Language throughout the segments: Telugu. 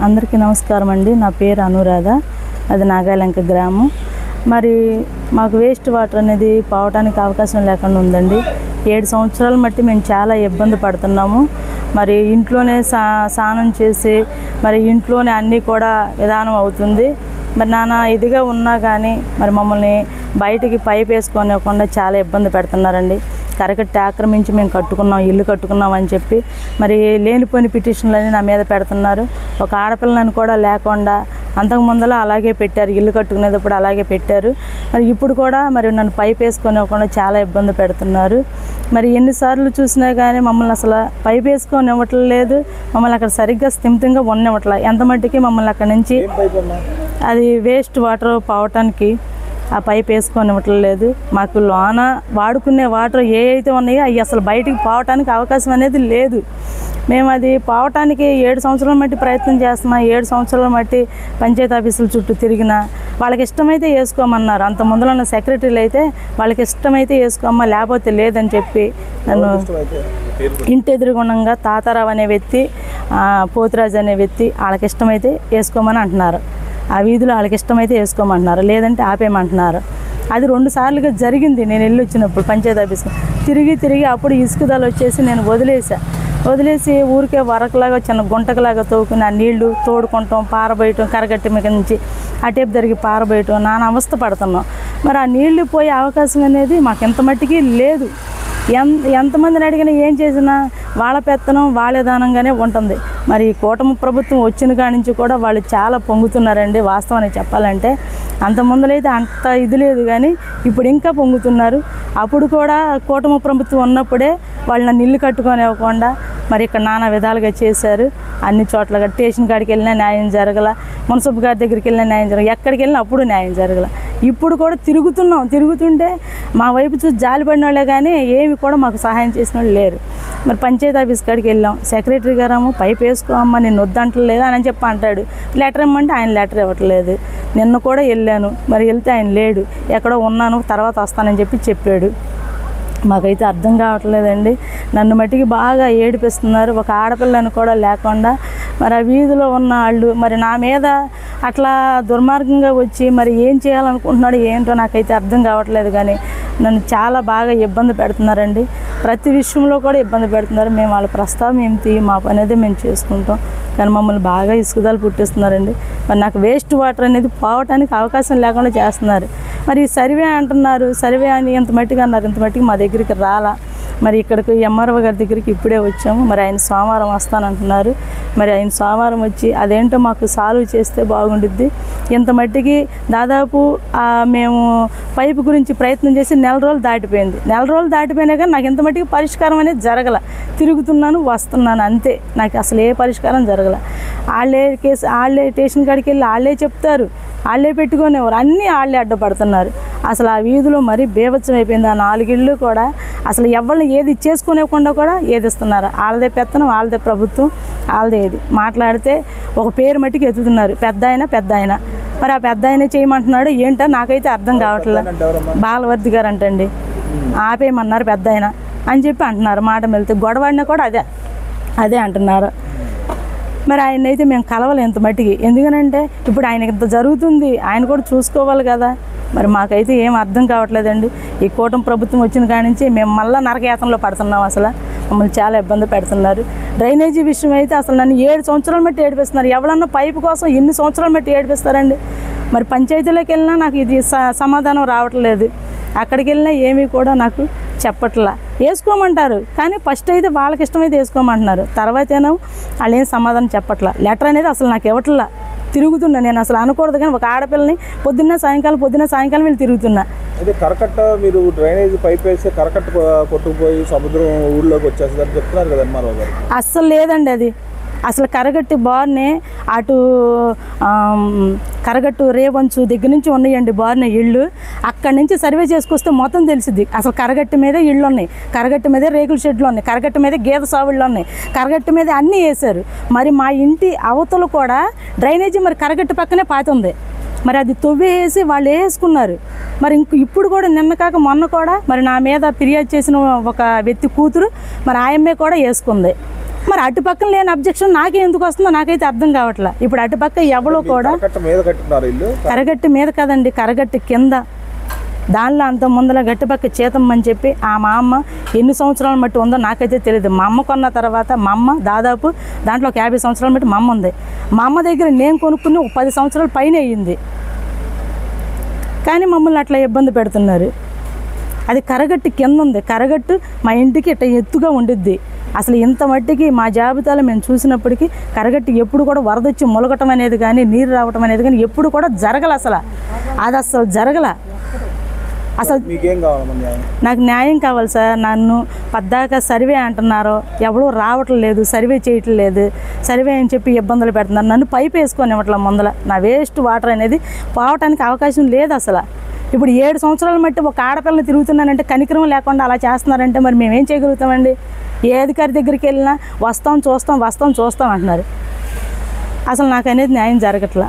అందరికీ నమస్కారం అండి. నా పేరు అనురాధ, అది నాగాలంక గ్రామం. మరి మాకు వేస్ట్ వాటర్ అనేది పోవడానికి అవకాశం లేకుండా ఉందండి. 7 సంవత్సరాల మట్టి మేము చాలా ఇబ్బంది పడుతున్నాము. మరి ఇంట్లోనే స్నానం చేసి మరి ఇంట్లోనే అన్నీ కూడా విధానం అవుతుంది. మరి నాన్న ఇదిగా ఉన్నా కానీ మరి మమ్మల్ని బయటికి పైప్ వేసుకోనివ్వకుండా చాలా ఇబ్బంది పెడుతున్నారండి. కరకట్టి ఆక్రమించి మేము ఇల్లు కట్టుకున్నాం అని చెప్పి మరి లేనిపోయిన పిటిషన్లని నా మీద పెడుతున్నారు. ఒక ఆడపిల్లని కూడా లేకుండా అంతకు ముందర అలాగే పెట్టారు, ఇల్లు కట్టుకునేటప్పుడు అలాగే పెట్టారు. మరి ఇప్పుడు కూడా మరి నన్ను పైప్ వేసుకొనివ్వకుండా చాలా ఇబ్బంది పెడుతున్నారు. మరి ఎన్నిసార్లు చూసినా కానీ మమ్మల్ని అసలు పైప్ వేసుకొని ఇవ్వట్లేదు, మమ్మల్ని అక్కడ సరిగ్గా స్థిమితంగా ఉండనివ్వట్లేదు. ఎంత మట్టికి మమ్మల్ని అక్కడ నుంచి అది వేస్ట్ వాటర్ పోవటానికి ఆ పైప్ వేసుకొని ఇవ్వట్లేదు. మాకు లోన వాడుకునే వాటర్ ఏ అయితే ఉన్నాయో అవి అసలు బయటికి పోవటానికి అవకాశం అనేది లేదు. మేము అది పోవటానికి 7 సంవత్సరాల మట్టి ప్రయత్నం చేస్తున్నాం. 7 సంవత్సరాల మట్టి పంచాయతీ ఆఫీసుల చుట్టూ తిరిగినా వాళ్ళకి ఇష్టమైతే వేసుకోమన్నారు. అంత ముందులో ఉన్న సెక్రటరీలు అయితే వాళ్ళకి ఇష్టమైతే వేసుకోమ్మా, లేకపోతే లేదని చెప్పి నన్ను ఇంటి ఎదురుగుండంగా తాతారావు అనే వ్యక్తి, పోతురాజు అనే వ్యక్తి వాళ్ళకి ఇష్టమైతే వేసుకోమని అంటున్నారు. ఆ వీధిలో వాళ్ళకి ఇష్టమైతే వేసుకోమంటున్నారు, లేదంటే ఆపేయమంటున్నారు. అది 2 సార్లుగా జరిగింది. నేను వెళ్ళి వచ్చినప్పుడు పంచాయతీ ఆఫీస్కి తిరిగి అప్పుడు ఇసుకదాలు వచ్చేసి నేను వదిలేసి ఊరికే వరకలాగా చిన్న గుంటకలాగా తవ్వుకుని ఆ నీళ్లు తోడుకుంటాం, పారబోయటం, కరగట్టి మీద నుంచి అటేపు జరిగి పారబోయటం, నాన్న అవస్థ పడుతున్నాం. మరి ఆ నీళ్లు పోయే అవకాశం అనేది మాకు ఎంత మట్టికి లేదు. ఎంతమందిని అడిగినా ఏం చేసినా వాళ్ళ పెత్తనం వాళ్ళ విధానంగానే ఉంటుంది. మరి కూటమి ప్రభుత్వం వచ్చిన కాడి నుంచి కూడా వాళ్ళు చాలా పొంగుతున్నారండి. వాస్తవాన్ని చెప్పాలంటే అంత ముందరైతే అంత ఇది లేదు, కానీ ఇప్పుడు ఇంకా పొంగుతున్నారు. అప్పుడు కూడా కూటమి ప్రభుత్వం ఉన్నప్పుడే వాళ్ళు నన్ను ఇల్లు కట్టుకొని ఇవ్వకుండా మరి ఇక్కడ నానా విధాలుగా చేశారు. అన్ని చోట్ల స్టేషన్ కాడికి వెళ్ళినా న్యాయం జరగల, మున్సిపల్ గారి దగ్గరికి వెళ్ళినా న్యాయం జరగల, ఎక్కడికి వెళ్ళినా అప్పుడు న్యాయం జరగల. ఇప్పుడు కూడా తిరుగుతుంటే మా వైపు చూసి జాలిపడిన వాళ్ళే కానీ ఏమి కూడా మాకు సహాయం చేసిన వాళ్ళు లేరు. మరి పంచాయతీ ఆఫీస్ కాడికి వెళ్ళాం, సెక్రటరీ గారేమో పైప్ వేసుకోమ్మా నేను వద్దంటలేదు అని చెప్పి అంటాడు. లెటర్ ఇమ్మంటే ఆయన లెటర్ ఇవ్వట్లేదు. నిన్న కూడా వెళ్ళాను, మరి వెళ్తే ఆయన లేడు, ఎక్కడో ఉన్నాను తర్వాత వస్తానని చెప్పాడు. మాకైతే అర్థం కావట్లేదండి. నన్ను మట్టికి బాగా ఏడిపిస్తున్నారు, ఒక ఆడపిల్లని కూడా లేకుండా. మరి ఆ వీధిలో ఉన్న వాళ్ళు మరి నా మీద అట్లా దుర్మార్గంగా వచ్చి మరి ఏం చేయాలనుకుంటున్నాడు ఏంటో నాకైతే అర్థం కావట్లేదు. కానీ నన్ను చాలా బాగా ఇబ్బంది పెడుతున్నారండి. ప్రతి విషయంలో కూడా ఇబ్బంది పెడుతున్నారు. మేము వాళ్ళ ప్రస్తావం ఏమిటి, మా పని అయితే మేము చేసుకుంటాం, కానీ మమ్మల్ని బాగా ఇసుకదాలు పుట్టిస్తున్నారండి. మరి నాకు వేస్ట్ వాటర్ అనేది పోవటానికి అవకాశం లేకుండా చేస్తున్నారు. మరి సర్వే అంటున్నారు, సర్వే అని ఇంత మట్టిగా అన్నారు, ఇంత మట్టికి మా దగ్గరికి రాలా. మరి ఇక్కడికి ఎంఆర్ఓ గారి దగ్గరికి ఇప్పుడే వచ్చాము. మరి ఆయన సోమవారం వస్తానంటున్నారు. మరి ఆయన సోమవారం వచ్చి అదేంటో మాకు సాల్వ్ చేస్తే బాగుండిద్ది. ఇంత మట్టికి దాదాపు మేము పైపు గురించి ప్రయత్నం చేసి 4 రోజులు దాటిపోయింది. 4 రోజులు దాటిపోయినా కానీ నాకు ఇంత మట్టికి పరిష్కారం అనేది జరగల. తిరుగుతున్నాను వస్తున్నాను అంతే, నాకు అసలు ఏ పరిష్కారం జరగల. వాళ్ళే స్టేషన్ కాడికి వెళ్ళి వాళ్ళే చెప్తారు, వాళ్ళే పెట్టుకునేవారు, అన్నీ వాళ్ళే అడ్డపడుతున్నారు. అసలు ఆ వీధిలో మరీ బీభత్సం అయిపోయింది. ఆ 4 ఇళ్ళు కూడా అసలు ఎవరిని ఏది చేసుకునేకుండా కూడా ఏదిస్తున్నారు. వాళ్ళదే పెత్తనం, వాళ్ళదే ప్రభుత్వం, వాళ్ళదే ఏది మాట్లాడితే ఒక పేరు మట్టికి ఎత్తుతున్నారు, పెద్ద ఆయన. మరి ఆ పెద్ద ఆయన చేయమంటున్నాడు ఏంటో నాకైతే అర్థం కావట్లేదు. బాలవర్ధి గారు అంటండి, ఆపేయమన్నారు పెద్ద ఆయన అని చెప్పి అంటున్నారు. మాట వెళ్తే గొడవడినా కూడా అదే అంటున్నారు. మరి ఆయన అయితే మేము కలవాలి ఎంత మట్టికి, ఎందుకనంటే ఇప్పుడు ఆయనకి ఇంత జరుగుతుంది, ఆయన కూడా చూసుకోవాలి కదా. మరి మాకైతే ఏం అర్థం కావట్లేదండి. ఈ కూటమి ప్రభుత్వం వచ్చిన కాడి నుంచి మేము మళ్ళీ నరకయాతనలో పడుతున్నాం. అసలు మమ్మల్ని చాలా ఇబ్బంది పెడుతున్నారు. డ్రైనేజీ విషయం అయితే అసలు నన్ను 7 సంవత్సరాల మట్టి ఏడిపిస్తున్నారు. ఎవరన్నా పైపు కోసం ఎన్ని సంవత్సరాల మట్టి ఏడిపిస్తారండి. మరి పంచాయతీలోకి వెళ్ళినా నాకు ఇది సమాధానం రావట్లేదు. అక్కడికి వెళ్ళినా ఏమీ కూడా నాకు చెప్పట్లా. వేసుకోమంటారు కానీ ఫస్ట్ అయితే వాళ్ళకి ఇష్టమైతే వేసుకోమంటున్నారు, తర్వాత ఏమో వాళ్ళు ఏం సమాధానం చెప్పట్లా. లెటర్ అనేది అసలు నాకు ఇవ్వట్లా. తిరుగుతున్నా నేను, అసలు అనకూడదు కానీ ఒక ఆడపిల్లని పొద్దున్న సాయంకాలం వెళ్ళి తిరుగుతున్నా. అయితే కరకట్ట మీరు డ్రైనేజ్ పైప్ వేస్తే కరకట్ట కొట్టుకుపోయి సముద్రం ఊళ్ళోకి వచ్చేస్తుందని చెప్తున్నారు కదా ఎంఆర్ఓ గారు. అస్సలు లేదండి, అది అసలు కరగట్టి బార్నే అటు కరగట్టు రేవంచు దగ్గర నుంచి ఉన్నాయండి బార్నే ఇళ్ళు. అక్కడి నుంచి సర్వే చేసుకొస్తే మొత్తం తెలిసిద్ది. అసలు కరగట్టి మీదే ఇళ్ళు ఉన్నాయి, కరగట్టి మీదే రేకుల షెడ్లు ఉన్నాయి, కరగట్టి మీదే గీత సావుళ్ళు ఉన్నాయి, కరగట్టి మీద అన్నీ వేశారు. మరి మా ఇంటి అవతలు కూడా డ్రైనేజీ మరి కరగట్టి పక్కనే పాతి ఉంది. మరి అది తవ్వేసి వాళ్ళు వేసుకున్నారు. మరి ఇప్పుడు కూడా నిన్న కాక మొన్న కూడా మరి నా మీద ఫిర్యాదు చేసిన ఒక వ్యక్తి కూతురు మరి ఆయమ్మే కూడా వేసుకుంది. మరి అటుపక్కన లేని అబ్జెక్షన్ నాకే ఎందుకు వస్తుందో నాకైతే అర్థం కావట్లా. ఇప్పుడు అటుపక్క ఎవరో కూడా కరగట్టి మీద కదండి, కరగట్టి కింద దానిలో అంత ముందర గట్టిపక్క చేతమ్మని చెప్పి ఆ మా అమ్మ ఎన్ని సంవత్సరాలు మట్టి ఉందో నాకైతే తెలియదు. మా అమ్మ కొన్న తర్వాత మా అమ్మ దాదాపు దాంట్లో ఒక 50 సంవత్సరాల మట్టి మా అమ్మ ఉంది. మా అమ్మ దగ్గర నేను కొనుక్కుని ఒక 10 సంవత్సరాల పైన అయ్యింది. కానీ మమ్మల్ని అట్లా ఇబ్బంది పెడుతున్నారు. అది కరగట్టు కింద ఉంది. కరగట్టు మా ఇంటికి ఇట్లా ఎత్తుగా ఉండిద్ది. అసలు ఇంత మట్టికి మా జాబితాలో మేము చూసినప్పటికీ కరగట్టు ఎప్పుడు కూడా వరదొచ్చి మొలగటం అనేది కానీ నీరు రావటం అనేది కానీ ఎప్పుడు కూడా జరగల. అది అసలు జరగల. అసలు నాకు న్యాయం కావాలి సార్. నన్ను పద్దాక సర్వే అంటున్నారు, ఎవడూ రావట్లేదు, సర్వే చేయట్లేదు, సర్వే అని చెప్పి ఇబ్బందులు పెడుతున్నారు. నన్ను పైపు వేసుకొని ఇవ్వట్ల ముందల నా వేస్ట్ వాటర్ అనేది పోవటానికి అవకాశం లేదు అసలు. ఇప్పుడు 7 సంవత్సరాల మట్టి ఒక ఆడపిల్లని తిరుగుతున్నానంటే కనికరం లేకుండా అలా చేస్తున్నారంటే మరి మేమేం చేయగలుగుతామండి? ఏ అధికారి దగ్గరికి వెళ్ళినా వస్తాం చూస్తాం అంటున్నారు. అసలు నాకు అనేది న్యాయం జరగట్లా.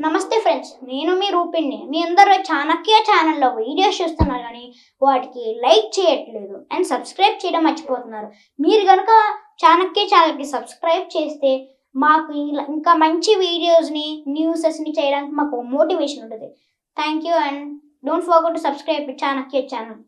నమస్తే ఫ్రెండ్స్, నేను మీ రూపిణి. మీ అందరూ చాణక్య ఛానల్లో వీడియోస్ చూస్తున్నారు కానీ వాటికి లైక్ చేయట్లేదు అండ్ సబ్స్క్రైబ్ చేయడం మర్చిపోతున్నారు. మీరు కనుక చాణక్య ఛానల్కి సబ్స్క్రైబ్ చేస్తే మాకు ఇంకా మంచి వీడియోస్ని, న్యూసెస్ని చేయడానికి మాకు మోటివేషన్ ఉంటుంది. Thank you and don't forget to subscribe Chanakya channel.